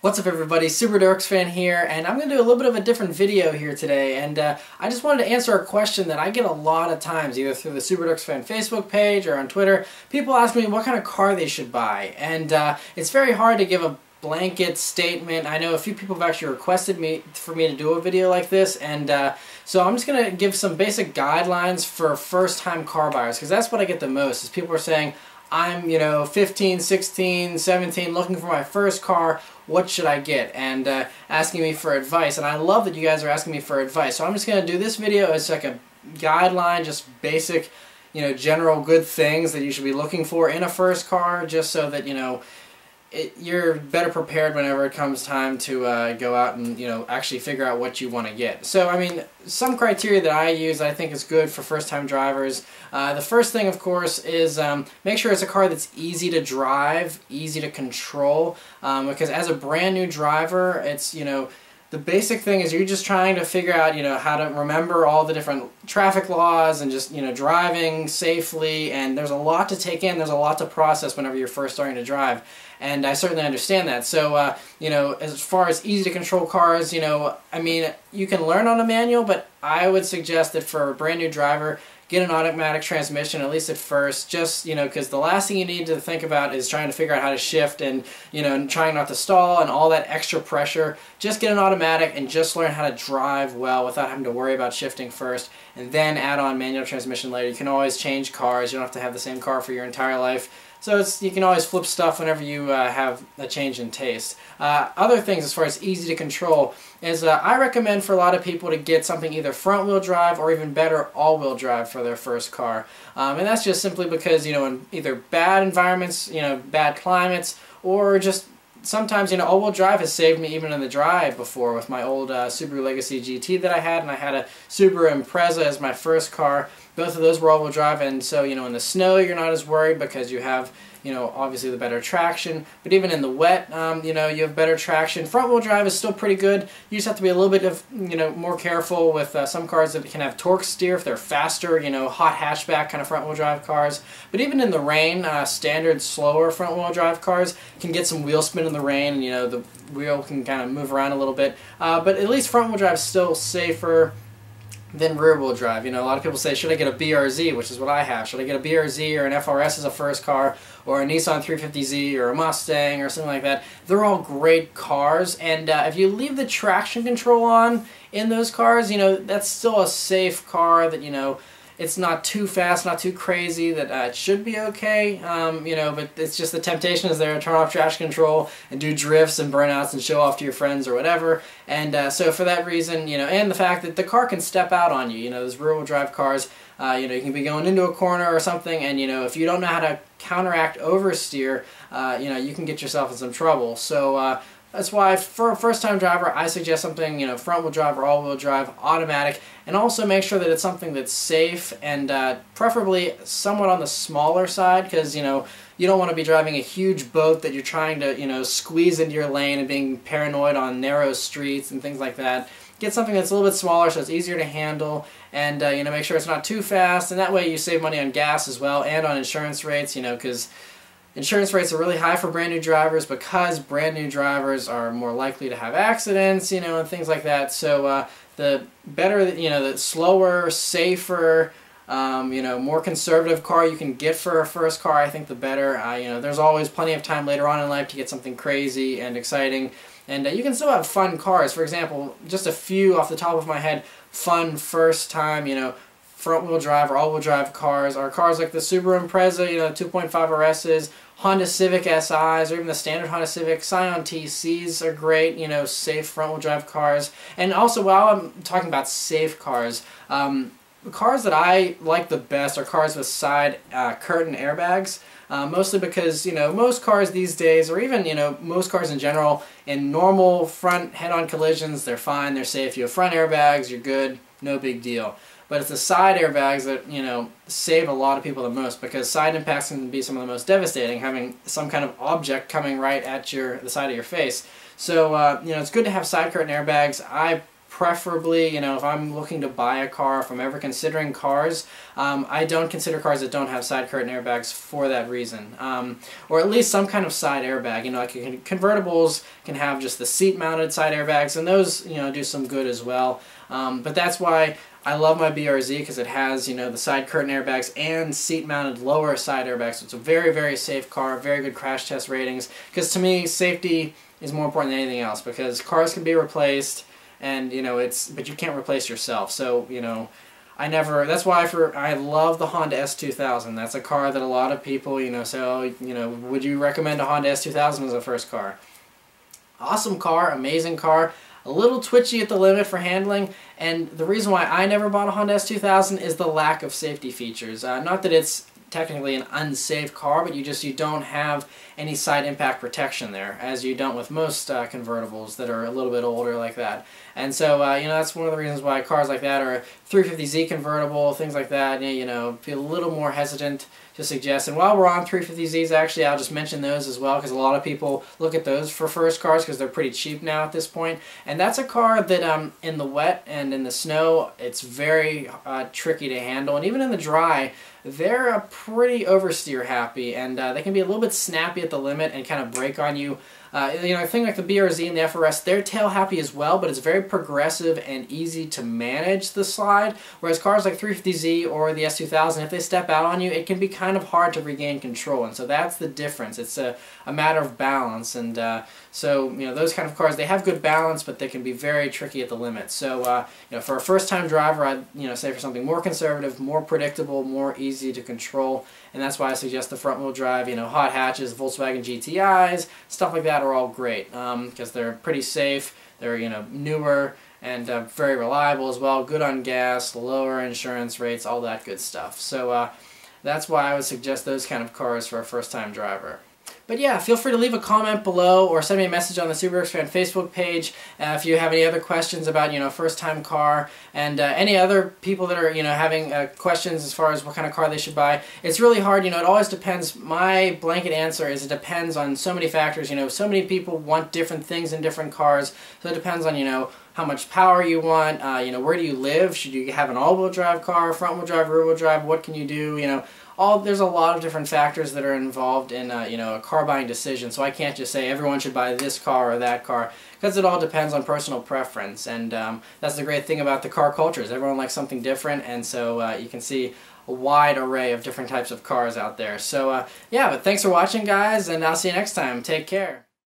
What's up everybody, Super Dorks fan here, and I'm going to do a little bit of a different video here today, and I just wanted to answer a question that I get a lot of times, either through the Super Dorks fan Facebook page or on Twitter. People ask me what kind of car they should buy, and it's very hard to give a blanket statement. I know a few people have actually requested for me to do a video like this, and so I'm just going to give some basic guidelines for first-time car buyers, because that's what I get the most, is people are saying, I'm, 15, 16, 17, looking for my first car, what should I get? And asking me for advice. And I love that you guys are asking me for advice. So I'm just going to do this video as like a guideline, just basic, general good things that you should be looking for in a first car, just so that, you're better prepared whenever it comes time to go out and actually figure out what you want to get. So I mean, some criteria that I use I think is good for first-time drivers. The first thing, of course, is make sure it's a car that's easy to drive, easy to control, because as a brand new driver, it's the basic thing is you're just trying to figure out how to remember all the different traffic laws and just driving safely, and there's a lot to take in, there's a lot to process whenever you're first starting to drive, and I certainly understand that. So as far as easy to control cars, I mean, you can learn on a manual, but I would suggest that for a brand new driver, get an automatic transmission, at least at first, just, because the last thing you need to think about is trying to figure out how to shift and, and trying not to stall and all that extra pressure. Just get an automatic and just learn how to drive well without having to worry about shifting first, and then add on manual transmission later. You can always change cars. You don't have to have the same car for your entire life. So you can always flip stuff whenever you have a change in taste. Other things as far as easy to control is I recommend for a lot of people to get something either front-wheel drive or even better all-wheel drive for their first car. And that's just simply because in either bad environments, bad climates, or just sometimes all-wheel drive has saved me even in the drive before with my old Subaru Legacy GT that I had, and I had a Subaru Impreza as my first car. Both of those were all-wheel drive, and so in the snow you're not as worried because you have obviously the better traction. But even in the wet, you have better traction. Front-wheel drive is still pretty good. You just have to be a little bit of more careful with some cars that can have torque steer if they're faster, hot hatchback kind of front-wheel drive cars. But even in the rain, standard slower front-wheel drive cars can get some wheel spin in the rain, and the wheel can kind of move around a little bit. But at least front-wheel drive is still safer than rear-wheel drive. A lot of people say, should I get a BRZ, which is what I have. Should I get a BRZ or an FRS as a first car, or a Nissan 350Z or a Mustang or something like that? They're all great cars, and if you leave the traction control on in those cars, that's still a safe car that, it's not too fast, not too crazy, that it should be okay, but it's just the temptation is there to turn off traction control and do drifts and burnouts and show off to your friends or whatever. And so for that reason, and the fact that the car can step out on you, those rear-wheel drive cars, you can be going into a corner or something, and if you don't know how to counteract oversteer, you can get yourself in some trouble. So that's why for a first-time driver, I suggest something, front-wheel drive or all-wheel drive, automatic, and also make sure that it's something that's safe and preferably somewhat on the smaller side, because, you don't want to be driving a huge boat that you're trying to, squeeze into your lane and being paranoid on narrow streets and things like that. Get something that's a little bit smaller so it's easier to handle, and, make sure it's not too fast, and that way you save money on gas as well and on insurance rates, because insurance rates are really high for brand new drivers because brand new drivers are more likely to have accidents, and things like that. So the better, the slower, safer, more conservative car you can get for a first car, I think the better. There's always plenty of time later on in life to get something crazy and exciting, and you can still have fun cars. For example, just a few off the top of my head, fun first time, front-wheel drive or all-wheel drive cars are cars like the Subaru Impreza, 2.5 RSs, Honda Civic SIs, or even the standard Honda Civic. Scion TCs are great, safe front-wheel drive cars. And also, while I'm talking about safe cars, the cars that I like the best are cars with side curtain airbags. Mostly because, most cars these days, or even, most cars in general, in normal front head-on collisions, they're fine, they're safe. You have front airbags, you're good, no big deal. But it's the side airbags that, save a lot of people the most, because side impacts can be some of the most devastating, having some kind of object coming right at the side of your face. So, it's good to have side curtain airbags. I preferably, you know, if I'm looking to buy a car, if I'm ever considering cars, I don't consider cars that don't have side curtain airbags for that reason. Or at least some kind of side airbag. You know, like convertibles can have just the seat mounted side airbags, and those, you know, do some good as well. But that's why I love my BRZ, because it has, you know, the side curtain airbags and seat-mounted lower side airbags. So it's a very, very safe car, very good crash test ratings. Because to me, safety is more important than anything else. Because cars can be replaced, and you know, but you can't replace yourself. So you know, that's why I love the Honda S2000. That's a car that a lot of people, you know, say, oh, you know, would you recommend a Honda S2000 as a first car? Awesome car, amazing car. A little twitchy at the limit for handling, and the reason why I never bought a Honda S2000 is the lack of safety features. Not that it's technically an unsafe car, but you don't have any side impact protection there, as you don't with most convertibles that are a little bit older like that. And so, you know, that's one of the reasons why cars like that, or a 350Z convertible, things like that, you know, feel a little more hesitant to suggest. And while we're on 350Zs, actually, I'll just mention those as well, because a lot of people look at those for first cars because they're pretty cheap now at this point. And that's a car that in the wet and in the snow, it's very tricky to handle. And even in the dry, they're pretty oversteer happy, and they can be a little bit snappy at the limit and kind of brake on you. You know, a thing like the BRZ and the FRS, they're tail happy as well, but it's very progressive and easy to manage the slide. Whereas cars like 350Z or the S2000, if they step out on you, it can be kind of hard to regain control. And so that's the difference. It's a matter of balance. And so, you know, those kind of cars, they have good balance, but they can be very tricky at the limit. So, you know, for a first-time driver, I'd, you know, say for something more conservative, more predictable, more easy to control. And that's why I suggest the front-wheel drive, you know, hot hatches, Volkswagen GTIs, stuff like that are all great because they're pretty safe, they're, you know, newer, and very reliable as well, good on gas, lower insurance rates, all that good stuff. So that's why I would suggest those kind of cars for a first-time driver. But yeah, feel free to leave a comment below or send me a message on the SubaruWorks Fan Facebook page if you have any other questions about, you know, first-time car, and any other people that are, you know, having questions as far as what kind of car they should buy. It's really hard, you know, it always depends. My blanket answer is it depends on so many factors. You know, so many people want different things in different cars, so it depends on, you know, how much power you want, you know, where do you live, should you have an all-wheel drive car, front-wheel drive, rear-wheel drive, what can you do, you know. There's a lot of different factors that are involved in you know, a car buying decision, so I can't just say everyone should buy this car or that car, because it all depends on personal preference. And that's the great thing about the car cultures. Everyone likes something different, and so you can see a wide array of different types of cars out there. So yeah, but thanks for watching, guys, and I'll see you next time. Take care.